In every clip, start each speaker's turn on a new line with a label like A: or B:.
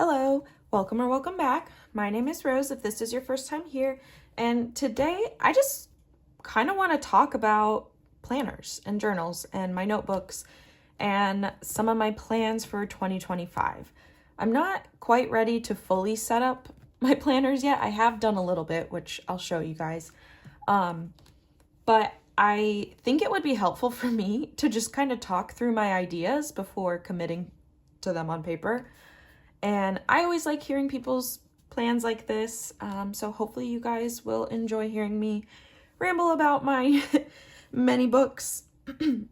A: Hello, welcome or welcome back. My name is Rose if this is your first time here, and today I just kind of want to talk about planners and journals and my notebooks and some of my plans for 2025. I'm not quite ready to fully set up my planners yet. I have done a little bit, which I'll show you guys. But I think it would be helpful for me to just kind of talk through my ideas before committing to them on paper. And I always like hearing people's plans like this, so hopefully you guys will enjoy hearing me ramble about my many books. And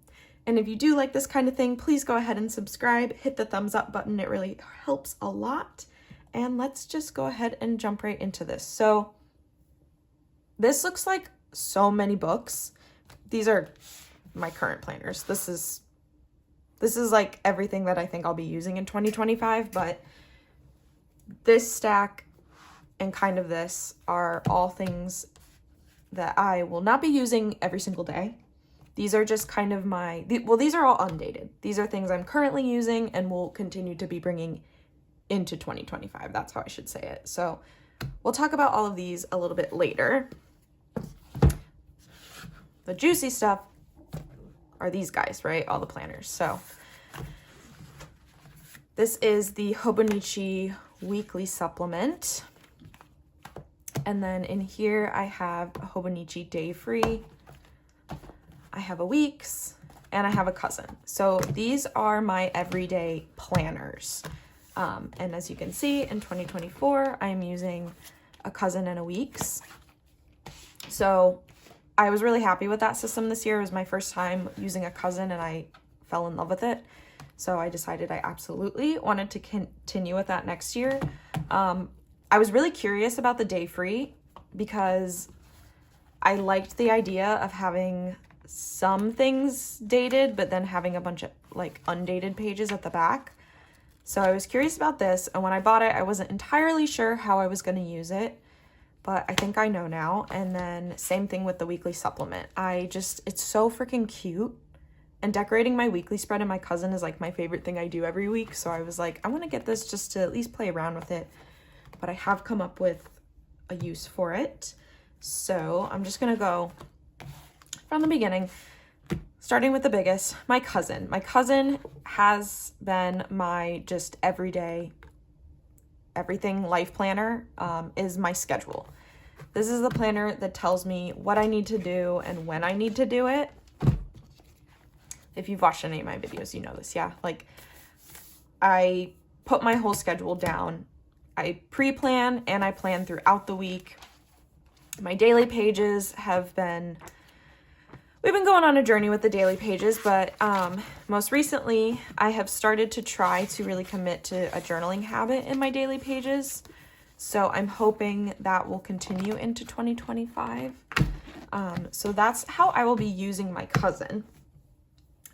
A: if you do like this kind of thing, please go ahead and subscribe, hit the thumbs up button, it really helps a lot. And let's just go ahead and jump right into this. So this looks like so many books. These are my current planners. This is like everything that I think I'll be using in 2025, but this stack and kind of this are all things that I will not be using every single day. These are just kind of these are all undated. These are things I'm currently using and will continue to be bringing into 2025. That's how I should say it. So we'll talk about all of these a little bit later. The juicy stuff are these guys, right? All the planners. So this is the Hobonichi weekly supplement. And then in here I have a Hobonichi day free. I have a week's and I have a cousin. So these are my everyday planners. And as you can see in 2024, I'm using a cousin and a week's. So I was really happy with that system this year. It was my first time using a cousin and I fell in love with it. So I decided I absolutely wanted to continue with that next year. I was really curious about the day free because I liked the idea of having some things dated, but then having a bunch of like undated pages at the back. So I was curious about this. And when I bought it, I wasn't entirely sure how I was going to use it, but I think I know now. And then same thing with the weekly supplement. It's so freaking cute. And decorating my weekly spread and my cousin is like my favorite thing I do every week. So I was like, I want to get this just to at least play around with it. But I have come up with a use for it. So I'm just going to go from the beginning, starting with the biggest, my cousin. My cousin has been my just everyday, everything life planner, is my schedule. This is the planner that tells me what I need to do and when I need to do it. If you've watched any of my videos, you know this, yeah? Like, I put my whole schedule down. I pre-plan and I plan throughout the week. My daily pages we've been going on a journey with the daily pages, but most recently, I have started to try to really commit to a journaling habit in my daily pages. So I'm hoping that will continue into 2025. So that's how I will be using my cousin.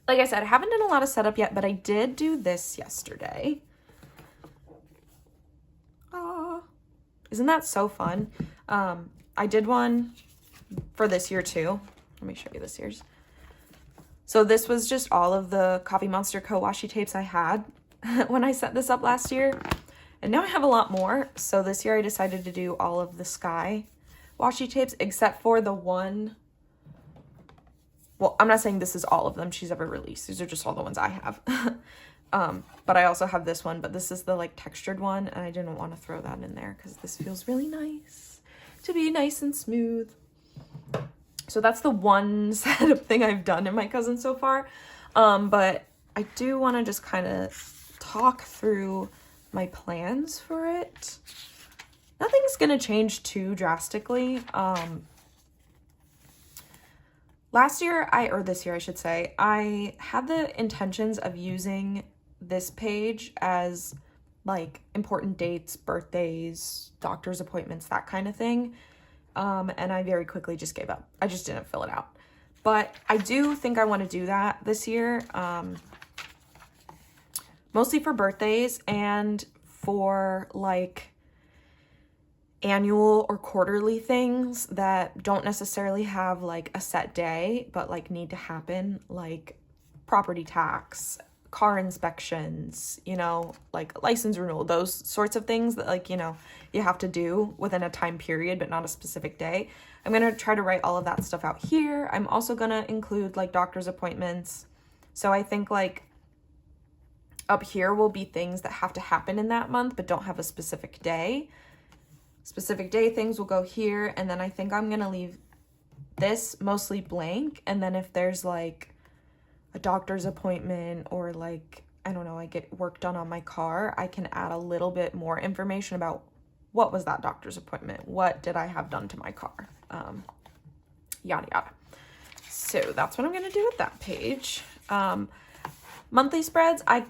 A: Like I said, I haven't done a lot of setup yet, but I did do this yesterday. Isn't that so fun? I did one for this year too. Let me show you this year's. So this was just all of the Coffee Monster Co. washi tapes I had when I set this up last year. And now I have a lot more. So this year I decided to do all of the Sky washi tapes except for the one. Well, I'm not saying this is all of them she's ever released. These are just all the ones I have. But I also have this one, but this is the like textured one. And I didn't want to throw that in there because this feels really nice to be nice and smooth. So that's the one setup thing I've done in my cousin so far. But I do want to just kind of talk through my plans for it. Nothing's going to change too drastically. This year, I had the intentions of using this page as like important dates, birthdays, doctor's appointments, that kind of thing. And I very quickly just gave up. I just didn't fill it out. But I do think I want to do that this year. Mostly for birthdays and for like annual or quarterly things that don't necessarily have like a set day, but like need to happen, like property tax, car inspections, you know, like license renewal, those sorts of things that, like, you know, you have to do within a time period, but not a specific day. I'm going to try to write all of that stuff out here. I'm also going to include like doctor's appointments. So I think like up here will be things that have to happen in that month, but don't have a specific day. Specific day things will go here. And then I think I'm going to leave this mostly blank. And then if there's like a doctor's appointment or like, I don't know, I get work done on my car, I can add a little bit more information about what was that doctor's appointment? What did I have done to my car? Yada, yada. So that's what I'm going to do with that page. Monthly spreads, I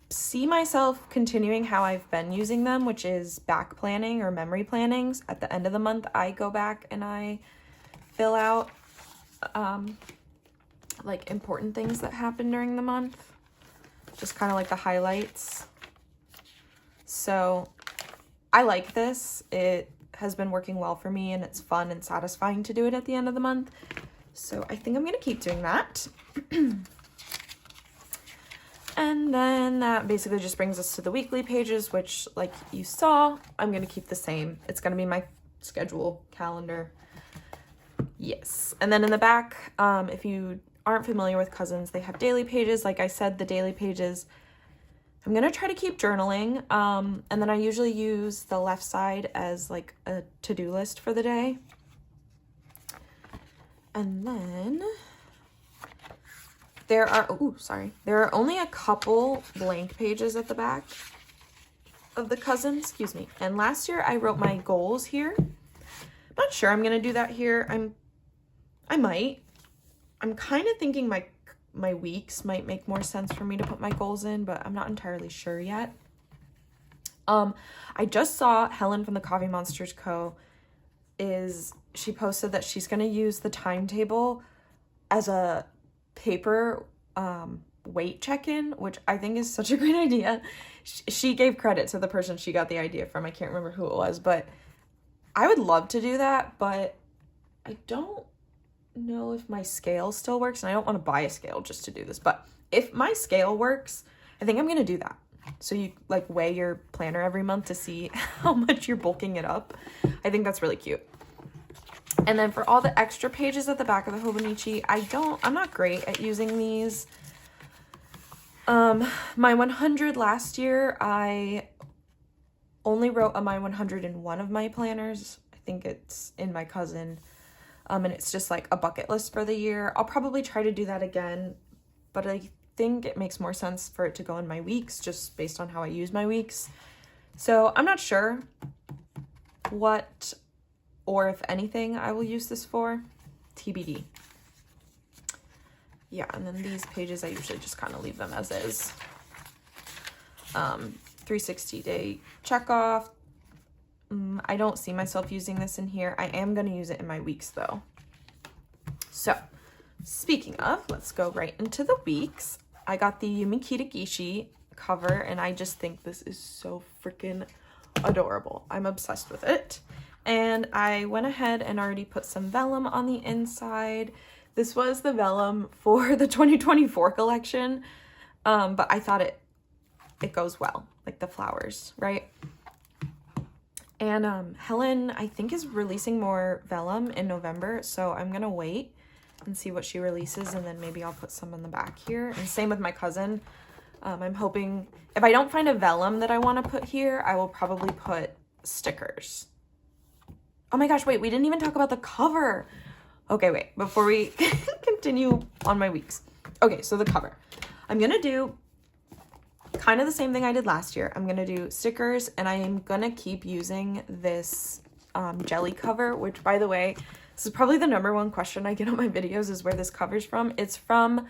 A: see myself continuing how I've been using them, which is back planning or memory plannings. At the end of the month, I go back and I fill out like important things that happen during the month, just kind of like the highlights. So I like this. It has been working well for me and it's fun and satisfying to do it at the end of the month. So I think I'm going to keep doing that. And then that basically just brings us to the weekly pages, which like you saw, I'm going to keep the same. It's going to be my schedule calendar. Yes. And then in the back, if you aren't familiar with Cousins, they have daily pages. Like I said, the daily pages, I'm going to try to keep journaling. And then I usually use the left side as like a to-do list for the day. And then there are only a couple blank pages at the back of the Cousins, excuse me. And last year I wrote my goals here. I'm not sure I'm going to do that here. I might. I'm kind of thinking my weeks might make more sense for me to put my goals in, but I'm not entirely sure yet. I just saw Helen from the Coffee Monsters Co. She posted that she's going to use the timetable as a paper weight check-in, which I think is such a great idea. She gave credit to the person she got the idea from. I can't remember who it was, but I would love to do that, but I don't know if my scale still works, and I don't want to buy a scale just to do this, but if my scale works, I think I'm going to do that. So you like weigh your planner every month to see how much you're bulking it up. I think that's really cute. And then for all the extra pages at the back of the Hobonichi, I'm not great at using these. My 100 last year, I only wrote a my 100 in one of my planners. I think it's in my cousin. And it's just like a bucket list for the year. I'll probably try to do that again, but I think it makes more sense for it to go in my weeks just based on how I use my weeks. So I'm not sure what or if anything I will use this for. TBD. Yeah, and then these pages I usually just kind of leave them as is. 360-day check off. I don't see myself using this in here. I am going to use it in my weeks though. So speaking of, let's go right into the weeks. I got the Yumikita Gishi cover and I just think this is so freaking adorable. I'm obsessed with it. And I went ahead and already put some vellum on the inside. This was the vellum for the 2024 collection, but I thought it goes well, like the flowers, right? And Helen, I think, is releasing more vellum in November, so I'm going to wait and see what she releases, and then maybe I'll put some in the back here. And same with my cousin. I'm hoping, if I don't find a vellum that I want to put here, I will probably put stickers. Oh my gosh, wait, we didn't even talk about the cover. Okay, wait, before we continue on my weeks. Okay, so the cover. I'm going to do kind of the same thing I did last year. I'm going to do stickers, and I am going to keep using this jelly cover, which, by the way, this is probably the #1 question I get on my videos is where this cover's from. It's from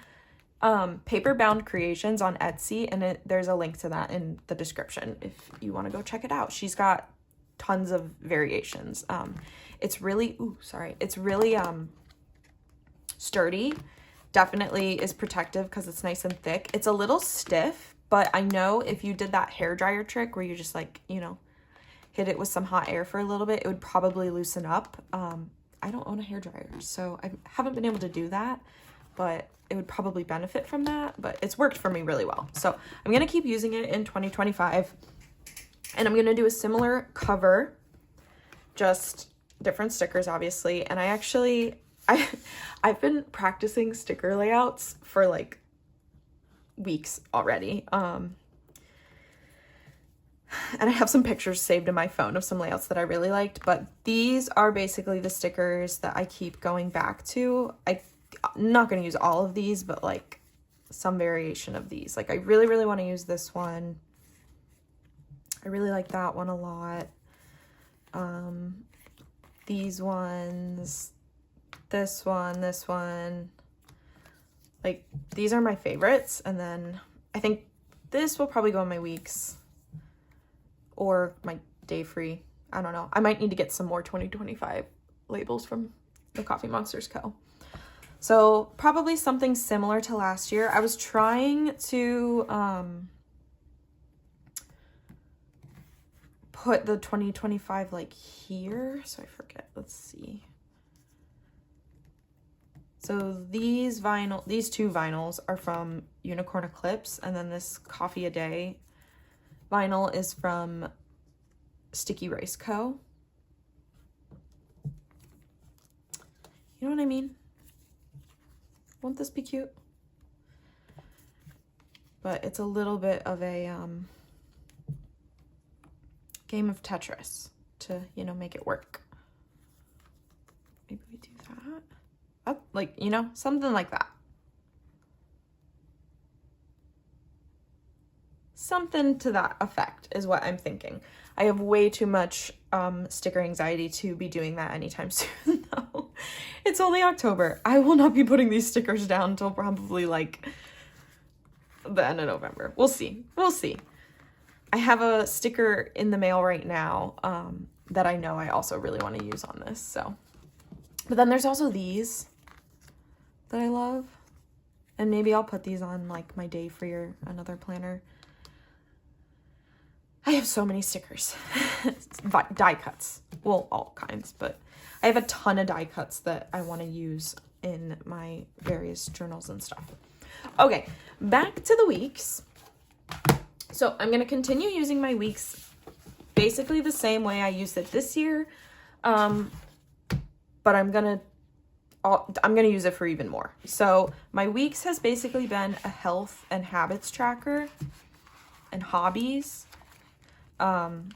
A: Paper Bound Creations on Etsy, and there's a link to that in the description if you want to go check it out. She's got tons of variations. It's really, it's really sturdy. Definitely is protective because it's nice and thick. It's a little stiff, but I know if you did that hair dryer trick where you just like, you know, hit it with some hot air for a little bit, it would probably loosen up. I don't own a hair dryer, so I haven't been able to do that, but it would probably benefit from that, but it's worked for me really well. So I'm going to keep using it in 2025, and I'm going to do a similar cover, just different stickers, obviously. And I've been practicing sticker layouts for like weeks already. And I have some pictures saved in my phone of some layouts that I really liked, but these are basically the stickers that I keep going back to. I'm not going to use all of these, but like some variation of these. Like I really, really want to use this one. I really like that one a lot. These ones, this one, like these are my favorites. And then I think this will probably go in my weeks or my day free. I don't know. I might need to get some more 2025 labels from the Coffee Monsters Co. So probably something similar to last year. I was trying to put the 2025 like here, so I forget. Let's see. So these two vinyls are from Unicorn Eclipse, and then this Coffee a Day vinyl is from Sticky Rice Co. You know what I mean? Won't this be cute? But it's a little bit of a game of Tetris to, you know, make it work. Maybe we do that. Like, you know, something like that. Something to that effect is what I'm thinking. I have way too much sticker anxiety to be doing that anytime soon, though. It's only October. I will not be putting these stickers down until probably like the end of November. We'll see. We'll see. I have a sticker in the mail right now that I know I also really want to use on this. So, but then there's also these that I love, and maybe I'll put these on like my day free or another planner. I have so many stickers. Die cuts. Well, all kinds, but I have a ton of die cuts that I want to use in my various journals and stuff. Okay, back to the weeks. So I'm going to continue using my weeks basically the same way I used it this year, but I'm going to use it for even more. So my weeks has basically been a health and habits tracker and hobbies, wellness,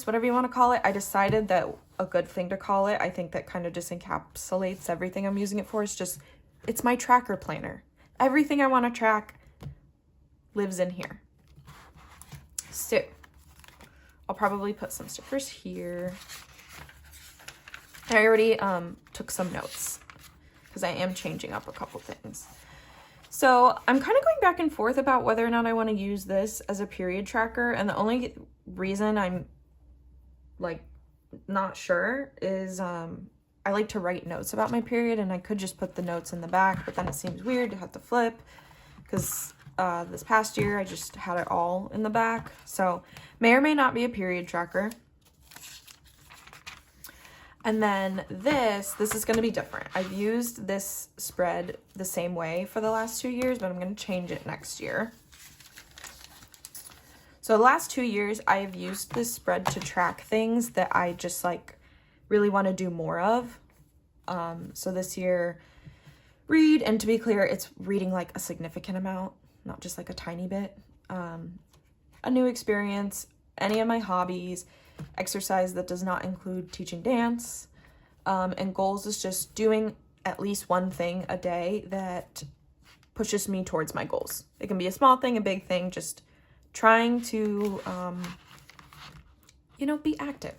A: whatever you want to call it. I decided that a good thing to call it, I think that kind of just encapsulates everything I'm using it for, is just, it's my tracker planner. Everything I want to track lives in here. So I'll probably put some stickers here. I already took some notes because I am changing up a couple things. So I'm kind of going back and forth about whether or not I want to use this as a period tracker, and the only reason I'm like not sure is I like to write notes about my period, and I could just put the notes in the back, but then it seems weird to have to flip because this past year I just had it all in the back. So may or may not be a period tracker. And then this is going to be different. I've used this spread the same way for the last 2 years, but I'm going to change it next year. So the last 2 years, I have used this spread to track things that I just like really want to do more of. So this year, read, and to be clear, it's reading like a significant amount, not just like a tiny bit. A new experience, any of my hobbies, exercise that does not include teaching dance, and goals is just doing at least one thing a day that pushes me towards my goals. It can be a small thing, a big thing, just trying to, you know, be active.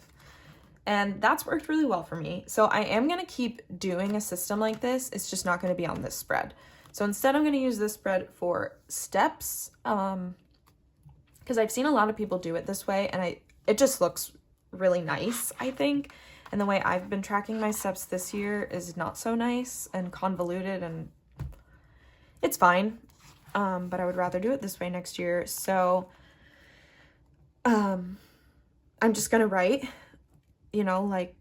A: And that's worked really well for me. So I am going to keep doing a system like this. It's just not going to be on this spread. So instead I'm going to use this spread for steps, because I've seen a lot of people do it this way, and it just looks really nice, I think. And the way I've been tracking my steps this year is not so nice and convoluted, and it's fine. But I would rather do it this way next year. So I'm just going to write, you know, like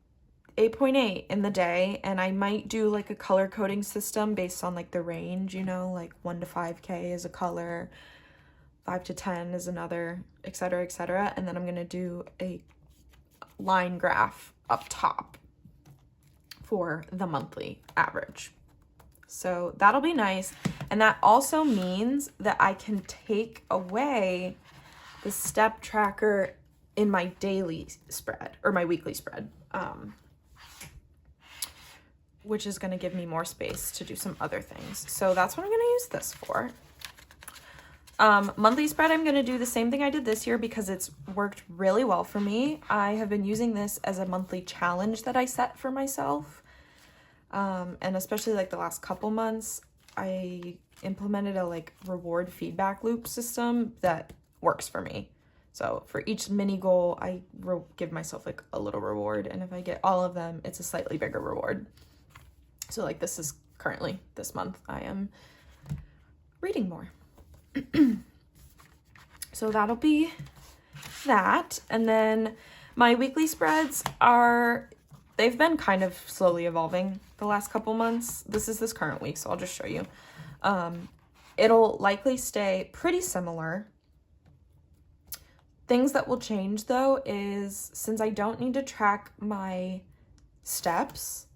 A: 8.8 in the day, and I might do like a color coding system based on like the range, you know, like 1 to 5K is a color, 5 to 10 is another, etc., etc. And then I'm gonna do a line graph up top for the monthly average. So that'll be nice. And that also means that I can take away the step tracker in my daily spread or my weekly spread, which is going to give me more space to do some other things. So that's what I'm going to use this for. Monthly spread, I'm going to do the same thing I did this year because it's worked really well for me. I have been using this as a monthly challenge that I set for myself. And especially like the last couple months, I implemented a like reward feedback loop system that works for me. So for each mini goal, I give myself like a little reward. And if I get all of them, it's a slightly bigger reward. So like this is currently this month, I am reading more. So that'll be that. And then my weekly spreads they've been kind of slowly evolving the last couple months. This is this current week, so I'll just show you. It'll likely stay pretty similar. Things that will change though is since I don't need to track my steps,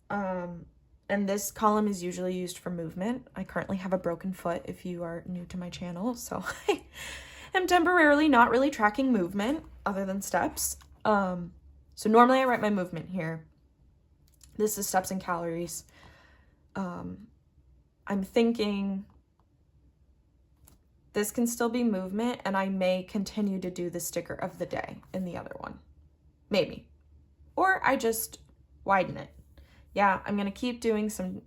A: and this column is usually used for movement. I currently have a broken foot if you are new to my channel, so I am temporarily not really tracking movement other than steps. So normally I write my movement here. This is steps and calories. I'm thinking this can still be movement, and I may continue to do the sticker of the day in the other one. Maybe. Or I just widen it. Yeah, I'm going to keep doing some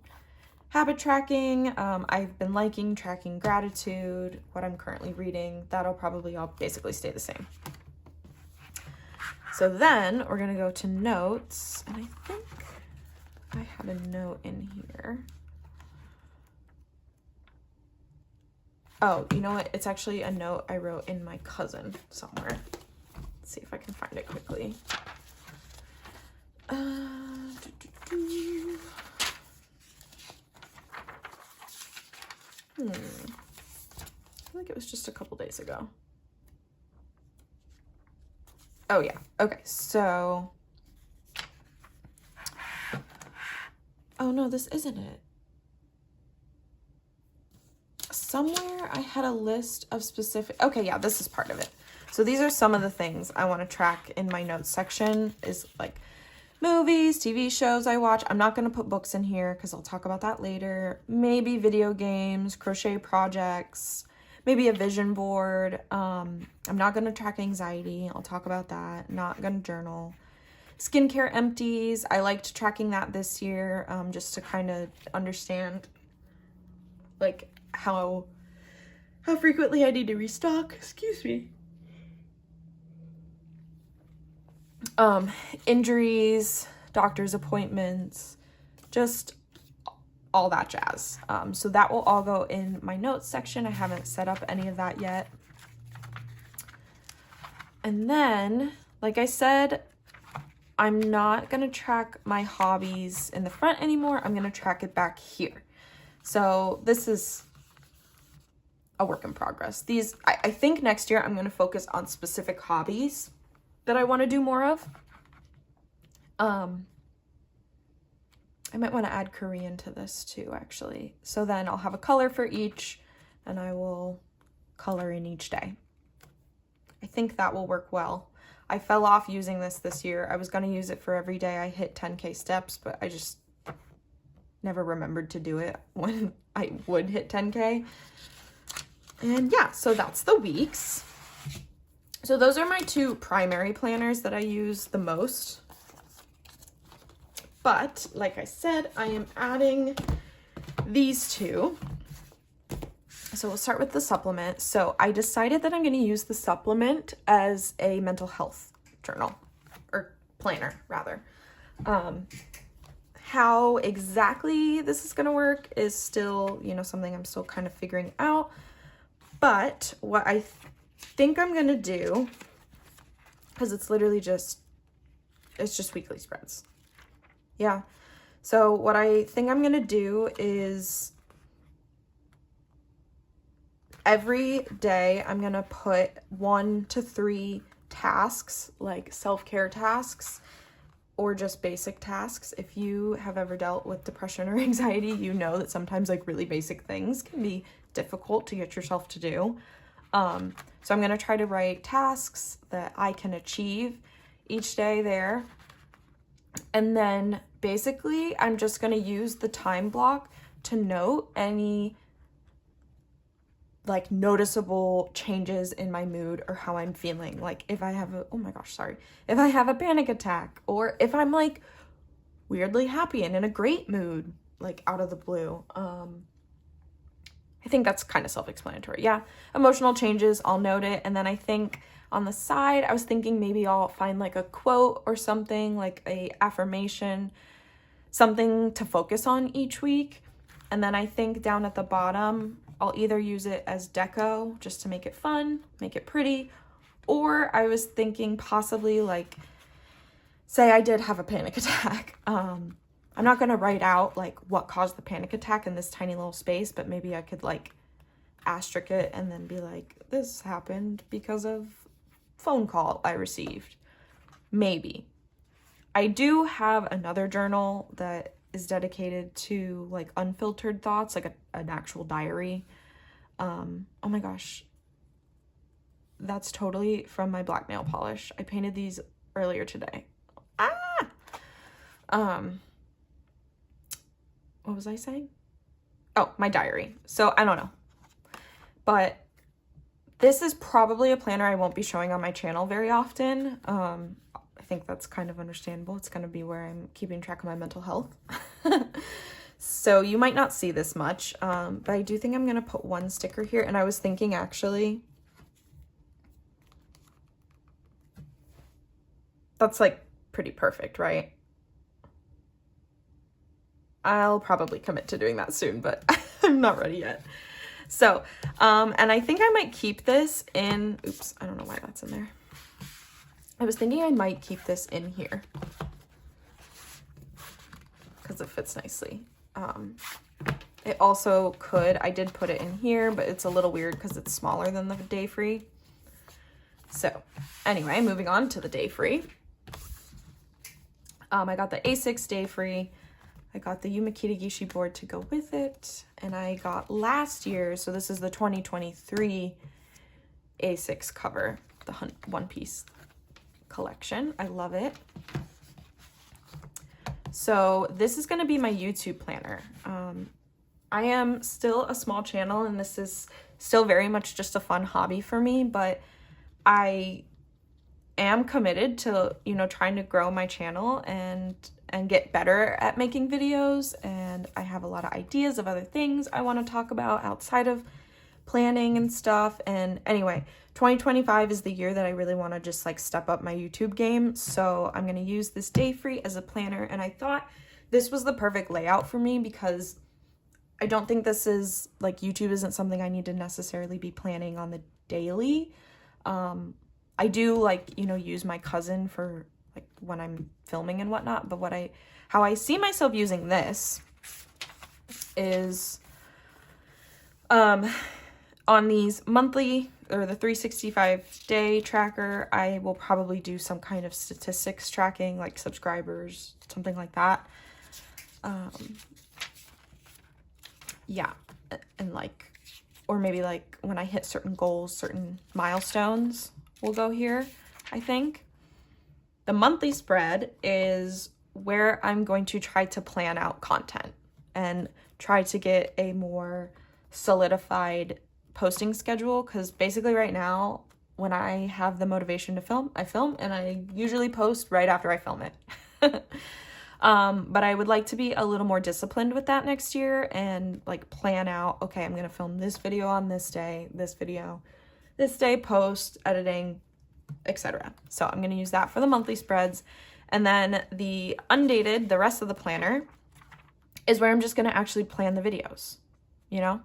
A: habit tracking. I've been liking tracking gratitude, what I'm currently reading. That'll probably all basically stay the same. So then we're going to go to notes, and I think I have a note in here. Oh, you know what? It's actually a note I wrote in my cousin somewhere. Let's see if I can find it quickly. I feel like it was just a couple days ago. Oh yeah, okay, so, oh no, this isn't it. Somewhere I had a list of specific, okay, yeah, this is part of it. So these are some of the things I want to track in my notes section is like movies, TV shows I watch. I'm not going to put books in here because I'll talk about that later. Maybe video games, crochet projects, maybe a vision board. I'm not going to track anxiety. I'll talk about that. Not going to journal. Skincare empties. I liked tracking that this year just to kind of understand like how frequently I need to restock. Excuse me. Injuries, doctor's appointments, just all that jazz. So that will all go in my notes section. I haven't set up any of that yet. And then, like I said, I'm not going to track my hobbies in the front anymore. I'm going to track it back here. So this is a work in progress. I think next year I'm going to focus on specific hobbies that I want to do more of. I might want to add Korean to this too, actually. So then I'll have a color for each, and I will color in each day. I think that will work well. I fell off using this year. I was going to use it for every day I hit 10K steps, but I just never remembered to do it when I would hit 10K. And yeah, so that's the weeks. So those are my two primary planners that I use the most. But like I said, I am adding these two. So we'll start with the supplement. So I decided that I'm going to use the supplement as a mental health journal or planner rather. How exactly this is going to work is still, something I'm still kind of figuring out. But what I think I'm going to do, because it's literally just It's just weekly spreads. Yeah. So what I think I'm going to do is every day I'm going to put 1 to 3 tasks, like self-care tasks or just basic tasks. If you have ever dealt with depression or anxiety, you know that sometimes like really basic things can be difficult to get yourself to do. So I'm going to try to write tasks that I can achieve each day there. And then basically I'm just going to use the time block to note any like noticeable changes in my mood or how I'm feeling. Like if I have if I have a panic attack, or if I'm like weirdly happy and in a great mood, like out of the blue. I think that's kind of self-explanatory. Yeah, emotional changes, I'll note it. And then I think on the side, I was thinking maybe I'll find like a quote or something, like a affirmation, something to focus on each week. And then I think down at the bottom, I'll either use it as deco just to make it fun, make it pretty, or I was thinking possibly like, say I did have a panic attack. I'm not going to write out like what caused the panic attack in this tiny little space, but maybe I could like asterisk it and then be like, this happened because of phone call I received. Maybe. I do have another journal that is dedicated to like unfiltered thoughts, like an actual diary. Oh my gosh. That's totally from my black nail polish. I painted these earlier today. What was I saying? Oh, my diary. So I don't know. But this is probably a planner I won't be showing on my channel very often. I think that's kind of understandable. It's going to be where I'm keeping track of my mental health. So you might not see this much, but I do think I'm going to put one sticker here. And I was thinking actually, that's like pretty perfect, right? I'll probably commit to doing that soon, but I'm not ready yet. So, and I think I might keep this in, oops, I don't know why that's in there. I was thinking I might keep this in here because it fits nicely. It also could, I did put it in here, but it's a little weird because it's smaller than the day free. So anyway, moving on to the day free. I got the A6 day free. I got the Yumakita Gishi board to go with it. And I got last year, so this is the 2023 A6 cover, the One Piece collection. I love it. So this is going to be my YouTube planner. I am still a small channel and this is still very much just a fun hobby for me, but I am committed to, you know, trying to grow my channel and get better at making videos. And I have a lot of ideas of other things I want to talk about outside of planning and stuff. And anyway, 2025 is the year that I really want to just like step up my YouTube game. So I'm going to use this day free as a planner. And I thought this was the perfect layout for me because I don't think this is like, YouTube isn't something I need to necessarily be planning on the daily. I do like, you know, use my cousin for like when I'm filming and whatnot, but how I see myself using this is, on these monthly or the 365 day tracker, I will probably do some kind of statistics tracking, like subscribers, something like that. Yeah. And like, or maybe like when I hit certain goals, certain milestones will go here, I think. The monthly spread is where I'm going to try to plan out content and try to get a more solidified posting schedule, because basically right now when I have the motivation to film, I film, and I usually post right after I film it. But I would like to be a little more disciplined with that next year and like plan out, okay, I'm going to film this video on this day, this video, this day, post, editing, etc. So I'm going to use that for the monthly spreads. And then the undated, the rest of the planner, is where I'm just going to actually plan the videos, you know?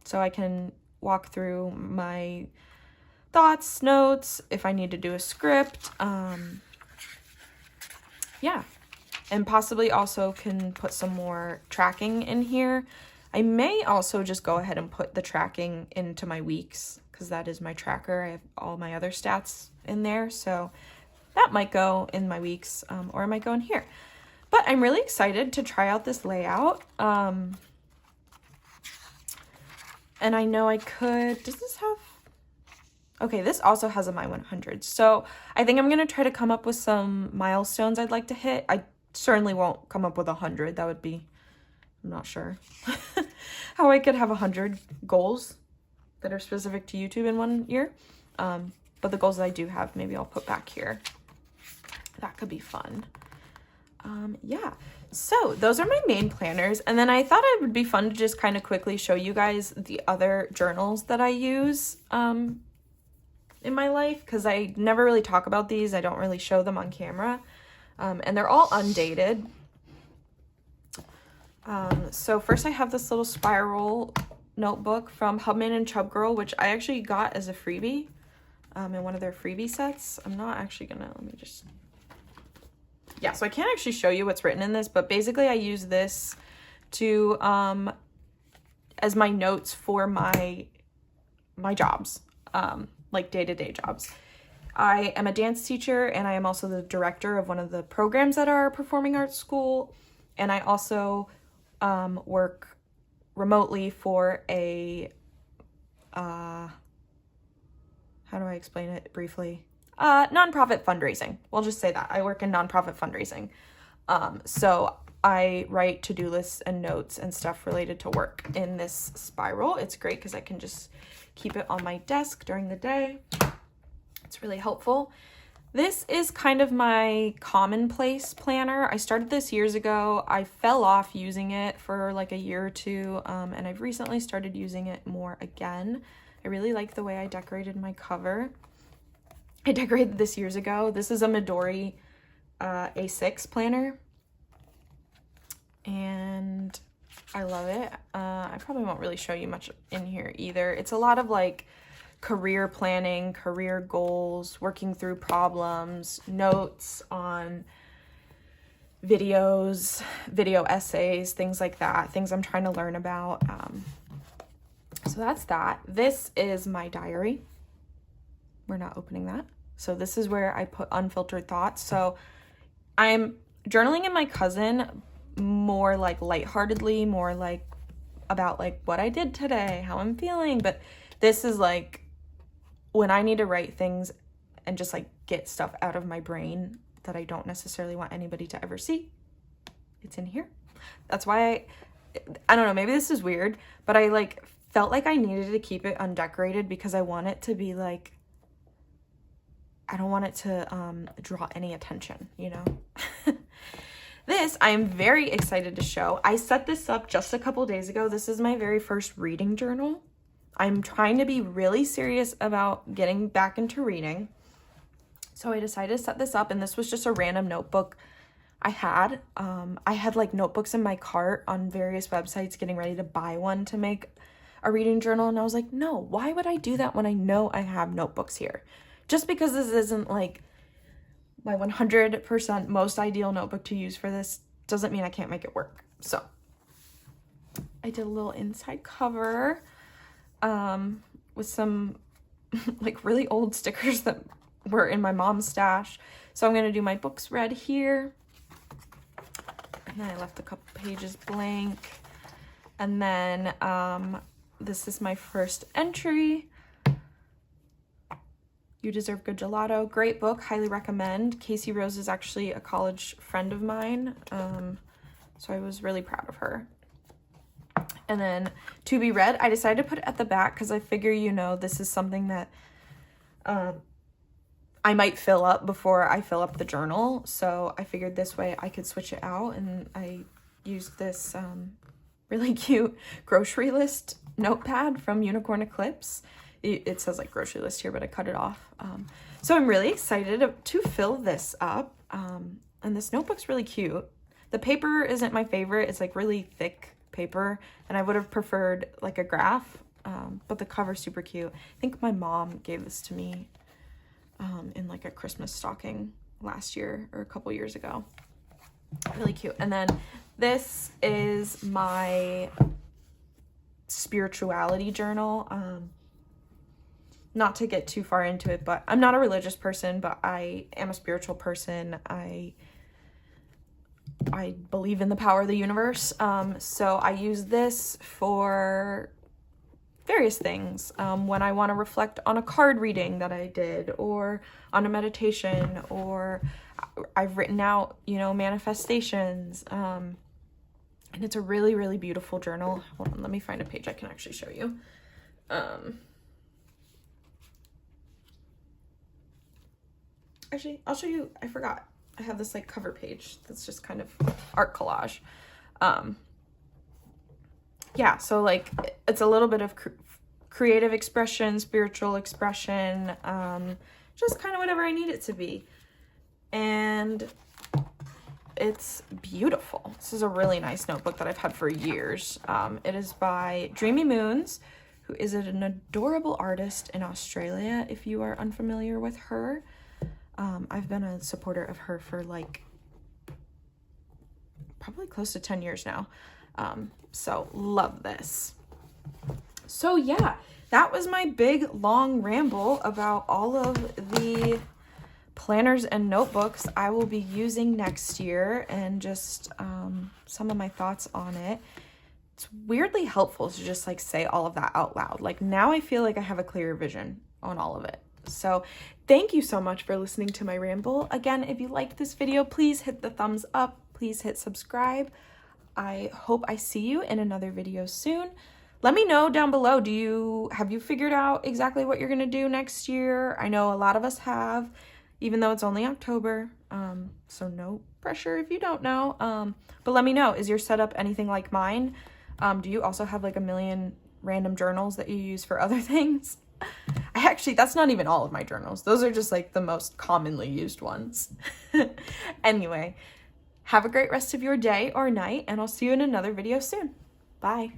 A: So I can walk through my thoughts, notes, if I need to do a script, yeah, and possibly also can put some more tracking in here. I may also just go ahead and put the tracking into my weeks, because that is my tracker. I have all my other stats in there, so that might go in my weeks, or it might go in here. But I'm really excited to try out this layout. And I know I could, does this have, okay, this also has a My 100. So I think I'm going to try to come up with some milestones I'd like to hit. I certainly won't come up with 100. That would be, I'm not sure how I could have 100 goals that are specific to YouTube in one year. But the goals that I do have, maybe I'll put back here. That could be fun. Yeah, so those are my main planners. And then I thought it would be fun to just kind of quickly show you guys the other journals that I use in my life, because I never really talk about these. I don't really show them on camera. And they're all undated. So first I have this little spiral notebook from Hubman and Chub Girl, which I actually got as a freebie in one of their freebie sets. I'm not actually gonna, let me just... Yeah, so I can't actually show you what's written in this, but basically I use this to, as my notes for my jobs, like day-to-day jobs. I am a dance teacher, and I am also the director of one of the programs at our performing arts school, and I also work remotely for a, how do I explain it briefly? Nonprofit fundraising. We'll just say that. I work in nonprofit fundraising. So I write to-do lists and notes and stuff related to work in this spiral. It's great because I can just keep it on my desk during the day. It's really helpful. This is kind of my commonplace planner. I started this years ago. I fell off using it for like a year or two, and I've recently started using it more again. I really like the way I decorated my cover. I decorated this years ago. This is a Midori A6 planner, and I love it. I probably won't really show you much in here either. It's a lot of like career planning, career goals, working through problems, notes on videos, video essays, things like that, things I'm trying to learn about. So that's that. This is my diary. We're not opening that. So this is where I put unfiltered thoughts. So I'm journaling in my cousin more like lightheartedly, more like about like what I did today, how I'm feeling. But this is like when I need to write things and just like get stuff out of my brain that I don't necessarily want anybody to ever see. It's in here. That's why I don't know, maybe this is weird, but I like felt like I needed to keep it undecorated because I want it to be like, I don't want it to draw any attention, you know? This, I am very excited to show. I set this up just a couple days ago. This is my very first reading journal. I'm trying to be really serious about getting back into reading. So I decided to set this up, and this was just a random notebook I had. I had like notebooks in my cart on various websites getting ready to buy one to make a reading journal. And I was like, no, why would I do that when I know I have notebooks here? Just because this isn't like my 100% most ideal notebook to use for this doesn't mean I can't make it work. So I did a little inside cover with some like really old stickers that were in my mom's stash. So I'm going to do my books read here. And then I left a couple pages blank. And then this is my first entry. You Deserve Good Gelato. Great book. Highly recommend. Casey Rose is actually a college friend of mine. So I was really proud of her. And then To Be Read, I decided to put it at the back because I figure, you know, this is something that I might fill up before I fill up the journal. So I figured this way I could switch it out. And I used this really cute grocery list notepad from Unicorn Eclipse. It says like grocery list here, but I cut it off. So I'm really excited to fill this up. And this notebook's really cute. The paper isn't my favorite. It's like really thick paper, and I would have preferred like a graph, but the cover's super cute. I think my mom gave this to me in like a Christmas stocking last year or a couple years ago. Really cute. And then this is my spirituality journal. Not to get too far into it, but I'm not a religious person, but I am a spiritual person. I believe in the power of the universe. So I use this for various things. When I want to reflect on a card reading that I did, or on a meditation, or I've written out, manifestations. And it's a really, really beautiful journal. Hold on, let me find a page I can actually show you. Actually, I'll show you. I forgot. I have this like cover page that's just kind of art collage. Yeah, so like it's a little bit of creative expression, spiritual expression, just kind of whatever I need it to be. And it's beautiful. This is a really nice notebook that I've had for years. It is by Dreamy Moons, who is an adorable artist in Australia, if you are unfamiliar with her. I've been a supporter of her for like probably close to 10 years now. So love this. So yeah, that was my big long ramble about all of the planners and notebooks I will be using next year, and just some of my thoughts on it. It's weirdly helpful to just like say all of that out loud. Like now I feel like I have a clearer vision on all of it. So thank you so much for listening to my ramble. Again, if you liked this video, please hit the thumbs up. Please hit subscribe. I hope I see you in another video soon. Let me know down below, have you figured out exactly what you're gonna do next year? I know a lot of us have, even though it's only October, so no pressure if you don't know. But let me know, is your setup anything like mine? Do you also have like a million random journals that you use for other things? That's not even all of my journals. Those are just like the most commonly used ones. Anyway, have a great rest of your day or night, and I'll see you in another video soon. Bye.